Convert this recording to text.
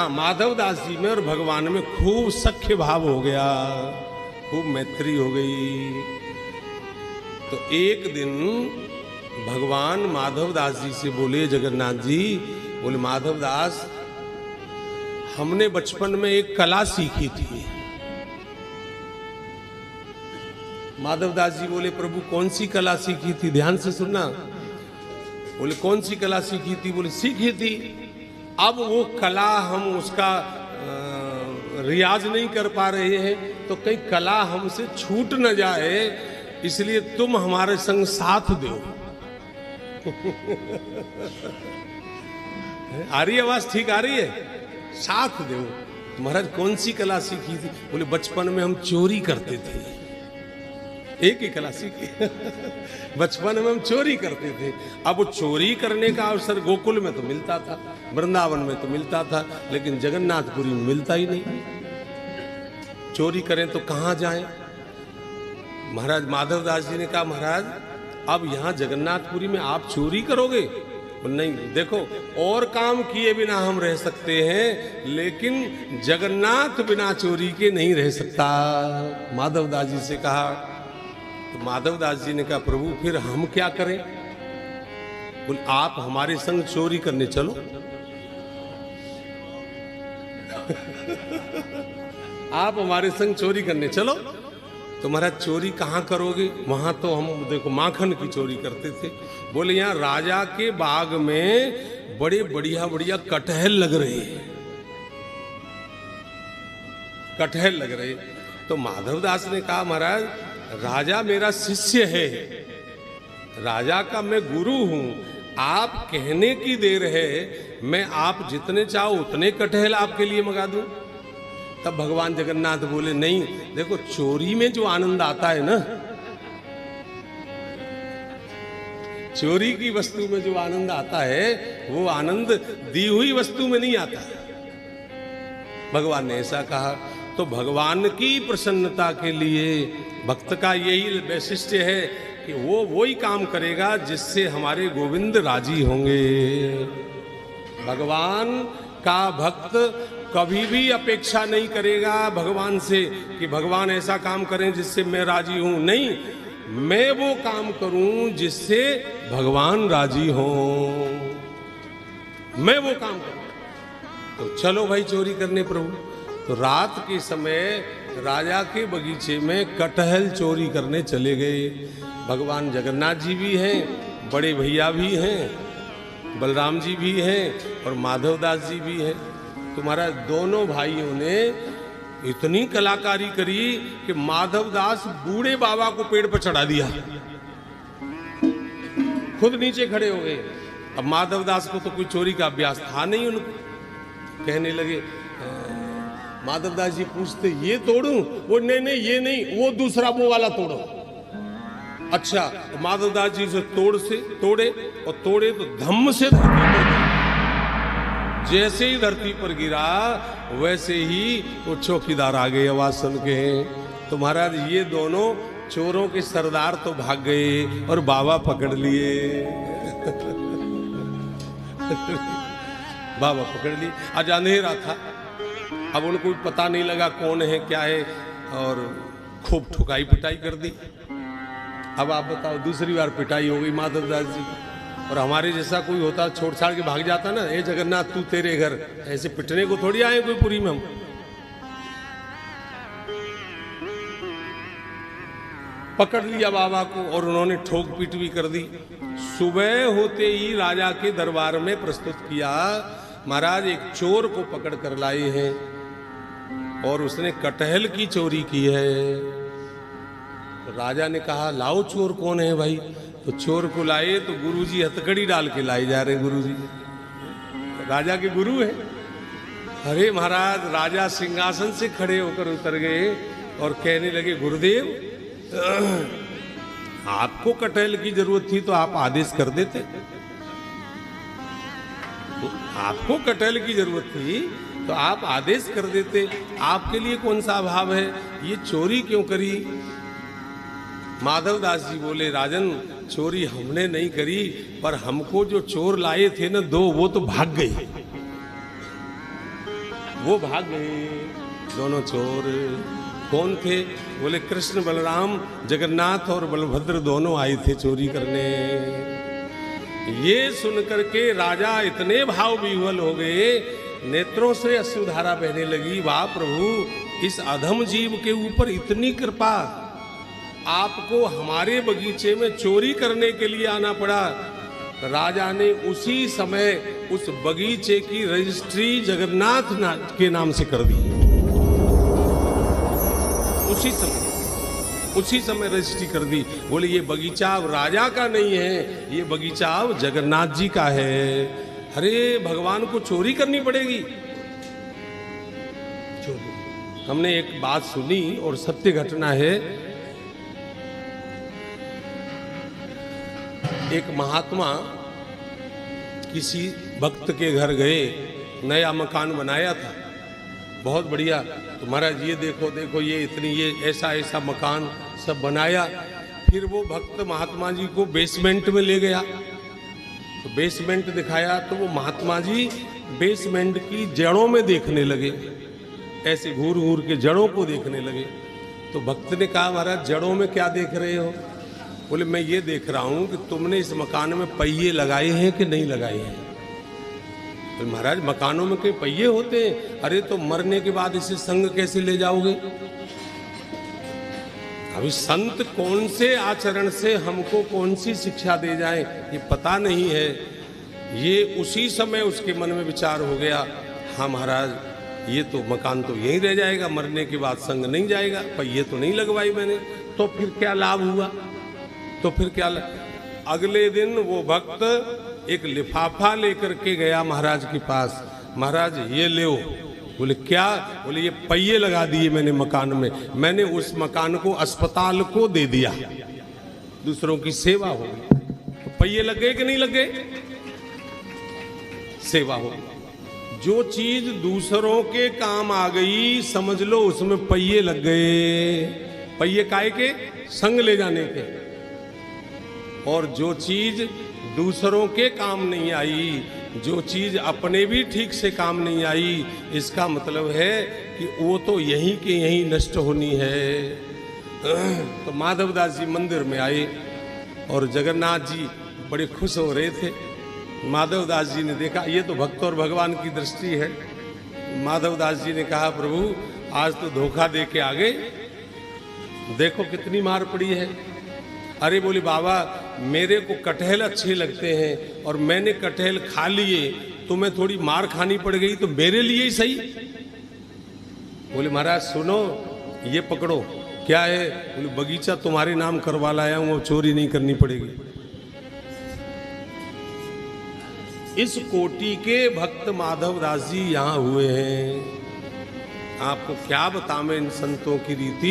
माधवदास जी में और भगवान में खूब सख्य भाव हो गया, खूब मैत्री हो गई। तो एक दिन भगवान माधवदास जी से बोले, जगन्नाथ जी बोले, माधवदास हमने बचपन में एक कला सीखी थी। माधवदास जी बोले, प्रभु कौन सी कला सीखी थी? ध्यान से सुनना। बोले कौन सी कला सीखी थी? बोले सीखी थी, अब वो कला हम उसका रियाज नहीं कर पा रहे हैं, तो कहीं कला हमसे छूट न जाए, इसलिए तुम हमारे संग साथ दो। आ रही आवाज? ठीक आ रही है? साथ दो। महाराज कौन सी कला सीखी थी? बोले बचपन में हम चोरी करते थे। एक ही कला सीखी। बचपन में हम चोरी करते थे। अब वो चोरी करने का अवसर गोकुल में तो मिलता था, वृंदावन में तो मिलता था, लेकिन जगन्नाथपुरी में मिलता ही नहीं। चोरी करें तो कहां जाएं? महाराज माधवदास जी ने कहा, महाराज अब यहां जगन्नाथपुरी में आप चोरी करोगे? नहीं, देखो और काम किए बिना हम रह सकते हैं, लेकिन जगन्नाथ बिना चोरी के नहीं रह सकता। माधवदास जी से कहा। तो माधवदास जी ने कहा, प्रभु फिर हम क्या करें? बोले आप हमारे संग चोरी करने चलो। आप हमारे संग चोरी करने चलो। तो महाराज चोरी कहाँ करोगे? वहां तो हम देखो माखन की चोरी करते थे। बोले यहाँ राजा के बाग में बड़े बढ़िया बढ़िया कटहल लग रहे हैं, कटहल लग रहे। तो माधवदास ने कहा, महाराज राजा मेरा शिष्य है, राजा का मैं गुरु हूं, आप कहने की देर है, मैं आप जितने चाहो उतने कटहल आपके लिए मंगा दूं। तब भगवान जगन्नाथ बोले, नहीं देखो चोरी में जो आनंद आता है ना, चोरी की वस्तु में जो आनंद आता है वो आनंद दी हुई वस्तु में नहीं आता। भगवान ने ऐसा कहा। तो भगवान की प्रसन्नता के लिए भक्त का यही वैशिष्ट्य है कि वो वही काम करेगा जिससे हमारे गोविंद राजी होंगे। भगवान का भक्त कभी भी अपेक्षा नहीं करेगा भगवान से कि भगवान ऐसा काम करें जिससे मैं राजी हूं। नहीं, मैं वो काम करूं जिससे भगवान राजी हो, मैं वो काम करूं। तो चलो भाई चोरी करने प्रभु। तो रात के समय राजा के बगीचे में कटहल चोरी करने चले गए। भगवान जगन्नाथ जी भी हैं, बड़े भैया भी हैं, बलराम जी भी हैं और माधवदास जी भी हैं। तुम्हारा दोनों भाइयों ने इतनी कलाकारी करी कि माधवदास बूढ़े बाबा को पेड़ पर चढ़ा दिया, खुद नीचे खड़े हो गए। अब माधवदास को तो कोई चोरी का अभ्यास था नहीं उनको। कहने लगे, माधवदास जी पूछते, ये तोड़ूं? वो नहीं नहीं ये नहीं, वो दूसरा वो वाला तोड़ो। अच्छा, तो माधवदास जी से तोड़े और तोड़े तो धम्म से धरती पर गिरा। जैसे ही धरती पर गिरा वैसे ही वो चौकीदार आ गए आवाज सुन के। तो महाराज ये दोनों चोरों के सरदार तो भाग गए और बाबा पकड़ लिए। बाबा पकड़ लिए। आज अंधेरा था, अब उनको पता नहीं लगा कौन है क्या है, और खूब ठुकाई पिटाई कर दी। अब आप बताओ, दूसरी बार पिटाई हो गई माधवदास जी। और हमारे जैसा कोई होता छोड़ छाड़ के भाग जाता ना, ए जगन्नाथ तू तेरे घर, ऐसे पिटने को थोड़ी आए कोई पुरी में हम। पकड़ लिया बाबा को और उन्होंने ठोक पीट भी कर दी। सुबह होते ही राजा के दरबार में प्रस्तुत किया, महाराज एक चोर को पकड़ कर लाए हैं और उसने कटहल की चोरी की है। तो राजा ने कहा, लाओ चोर कौन है भाई? तो चोर को लाए तो गुरुजी हथकड़ी डाल के लाए जा रहे। गुरुजी राजा के गुरु है। अरे महाराज, राजा सिंहासन से खड़े होकर उतर गए और कहने लगे, गुरुदेव आपको कटहल की जरूरत थी तो आप आदेश कर देते। तो आपको कटहल की जरूरत थी तो आप आदेश कर देते। आपके लिए कौन सा अभाव है? ये चोरी क्यों करी? माधवदास जी बोले, राजन चोरी हमने नहीं करी, पर हमको जो चोर लाए थे ना दो, वो तो भाग गए। वो भाग गए दोनों चोर। कौन थे? बोले कृष्ण बलराम जगन्नाथ और बलभद्र दोनों आए थे चोरी करने। ये सुनकर के राजा इतने भाव विह्वल हो गए, नेत्रों से अश्रुधारा बहने लगी। वाह प्रभु, इस अधम जीव के ऊपर इतनी कृपा, आपको हमारे बगीचे में चोरी करने के लिए आना पड़ा। राजा ने उसी समय उस बगीचे की रजिस्ट्री जगन्नाथ के नाम से कर दी। उसी समय रजिस्ट्री कर दी। बोले ये बगीचा अब राजा का नहीं है, ये बगीचा अब जगन्नाथ जी का है। अरे भगवान को चोरी करनी पड़ेगी। हमने एक बात सुनी और सत्य घटना है। एक महात्मा किसी भक्त के घर गए, नया मकान बनाया था, बहुत बढ़िया। तो महाराज ये देखो देखो, ये इतनी, ये ऐसा ऐसा मकान सब बनाया। फिर वो भक्त महात्मा जी को बेसमेंट में ले गया, तो बेसमेंट दिखाया। तो वो महात्मा जी बेसमेंट की जड़ों में देखने लगे, ऐसे घूर घूर के जड़ों को देखने लगे। तो भक्त ने कहा महाराज जड़ों में क्या देख रहे हो? बोले मैं ये देख रहा हूं कि तुमने इस मकान में पहिए लगाए हैं कि नहीं लगाए हैं। तो महाराज मकानों में कई पहिए होते हैं। अरे तो मरने के बाद इसे संग कैसे ले जाओगे? अभी संत कौन से आचरण से हमको कौन सी शिक्षा दे जाएं ये पता नहीं है। ये उसी समय उसके मन में विचार हो गया, हाँ महाराज ये तो मकान तो यहीं रह जाएगा, मरने के बाद संग नहीं जाएगा, पहिए तो नहीं लगवाई मैंने, तो फिर क्या लाभ हुआ? तो फिर क्या अगले दिन वो भक्त एक लिफाफा लेकर के गया महाराज के पास। महाराज ये ले। बोले क्या? बोले ये पहिए लगा दिए मैंने मकान में, मैंने उस मकान को अस्पताल को दे दिया, दूसरों की सेवा हो गई। तो पहिए लग गए कि नहीं लग गए? सेवा हो गई। जो चीज दूसरों के काम आ गई समझ लो उसमें पहिए लग गए। पहिए काहे के? संग ले जाने के। और जो चीज दूसरों के काम नहीं आई, जो चीज अपने भी ठीक से काम नहीं आई, इसका मतलब है कि वो तो यहीं के यहीं नष्ट होनी है। तो माधवदास जी मंदिर में आए और जगन्नाथ जी बड़े खुश हो रहे थे। माधवदास जी ने देखा ये तो भक्त और भगवान की दृष्टि है। माधवदास जी ने कहा प्रभु आज तो धोखा दे के आ गए, देखो कितनी मार पड़ी है। अरे बोले बाबा मेरे को कटहल अच्छे लगते हैं और मैंने कटहल खा लिए, तुम्हें थोड़ी मार खानी पड़ गई तो मेरे लिए ही सही। बोले महाराज सुनो ये पकड़ो। क्या है? बोले बगीचा तुम्हारे नाम करवा लाया हूं, वो चोरी नहीं करनी पड़ेगी। इस कोटि के भक्त माधवदास जी यहां हुए हैं। आपको क्या बतावें इन संतों की रीति।